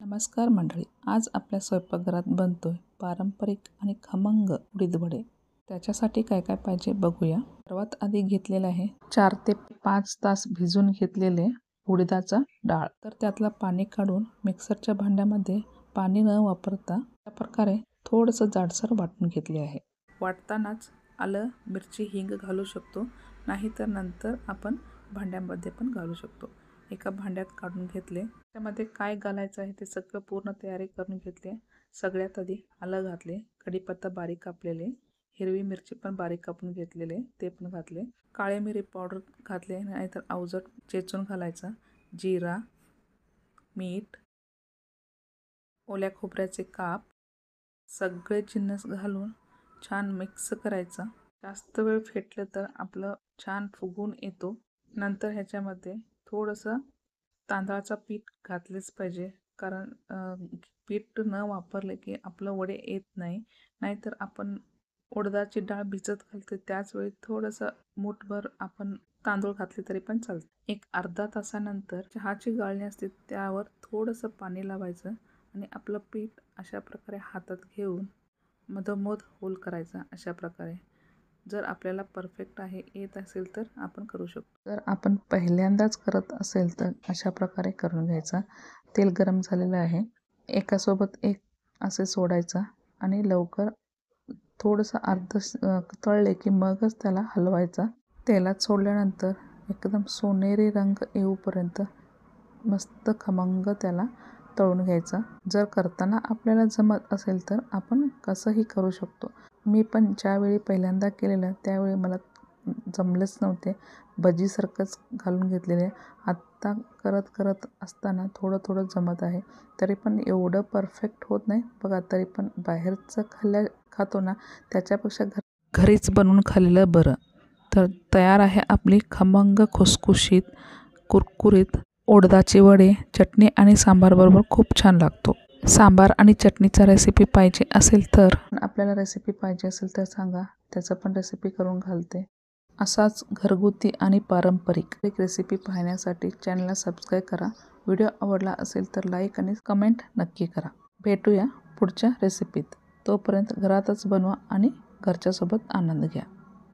नमस्कार मंडळी, आज आपल्या स्वयंपाकघरात बनतोय पारंपरिक आणि खमंग उडीद वडे. त्याच्यासाठी काय काय पाहिजे बघूया. सर्वात आधी घेतलेलं आहे 4 ते 5 तास भिजून घेतलेले उडीदाचा डाळ. तर त्यातलं पाणी काढून मिक्सरच्या भांड्यामध्ये पाणी न वापरता त्या प्रकारे थोडंसं जाडसर वाटून घेतले आहे. वाटतानाच आलं, मिरची, हिंग घालू शकतो, नाहीतर नंतर आपण भांड्यामध्ये पण घालू शकतो. एका भांड्यात काढून घेतले. त्यामध्ये काय घालायचं आहे ते सगळं पूर्ण तयारी करून घेतली. सगळ्यात आधी आलं घातले, कढीपत्ता बारीक कापलेले, हिरवी मिरची पण बारीक कापून घेतलेले ते पण घातले, काळे मिरी पावडर घातले, नाहीतर अवजट चेचून घालायचा, जिरा, मीठ, ओल्या खोबऱ्याचे काप, सगळे जिन्नस घालून छान मिक्स करायचा. जास्त वेळ फेटलं तर आपलं छान फुगून येतो. नंतर ह्याच्यामध्ये थोडंसं तांदळाचं पीठ घातलेच पाहिजे, कारण पीठ न वापरले की आपलं वडे येत नाही. नाहीतर आपण उडदाची डाळ भिजत घालते त्याचवेळी थोडंसं मूठभर आपण तांदूळ घातले तरी पण चालते. एक अर्धा तासानंतर चहाची गाळणी असते त्यावर थोडंसं पाणी लावायचं आणि आपलं पीठ अशा प्रकारे हातात घेऊन मधोमध होल करायचा. अशा प्रकारे जर आपल्याला परफेक्ट आहे येत असेल तर आपण करू शकतो. जर आपण पहिल्यांदाच करत असेल तर अशा प्रकारे करून घ्यायचा. तेल गरम झालेलं आहे, एकासोबत एक असे सोडायचा आणि लवकर थोडंसं अर्ध तळले की मगच त्याला हलवायचा. तेलात सोडल्यानंतर एकदम सोनेरी रंग येऊपर्यंत मस्त खमंग त्याला तळून घ्यायचा. जर करताना आपल्याला जमत असेल तर आपण कसंही करू शकतो. मी पण ज्यावेळी पहिल्यांदा केलेलं त्यावेळी मला जमलेच नव्हते, भजीसारखंच घालून घेतलेले. आत्ता करत असताना थोडं जमत आहे, तरी पण एवढं परफेक्ट होत नाही बघा. तरी पण बाहेरचं खातो ना त्याच्यापेक्षा घरीच बनवून खाल्लेलं बरं. तर तयार आहे आपली खमंग खुसखुशीत कुरकुरीत उडदाचे वडे. चटणी आणि सांबारबरोबर खूप छान लागतो. सांबार आणि चटणीचा रेसिपी पाहिजे असेल तर आपल्याला रेसिपी पाहिजे असेल तर सांगा, त्याचं पण रेसिपी करून घालते. असाच घरगुती आणि पारंपरिक रेसिपी पाहण्यासाठी चॅनलला सबस्क्राईब करा. व्हिडिओ आवडला असेल तर लाईक आणि कमेंट नक्की करा. भेटूया पुढच्या रेसिपीत. तोपर्यंत घरातच बनवा आणि घरच्यासोबत आनंद घ्या.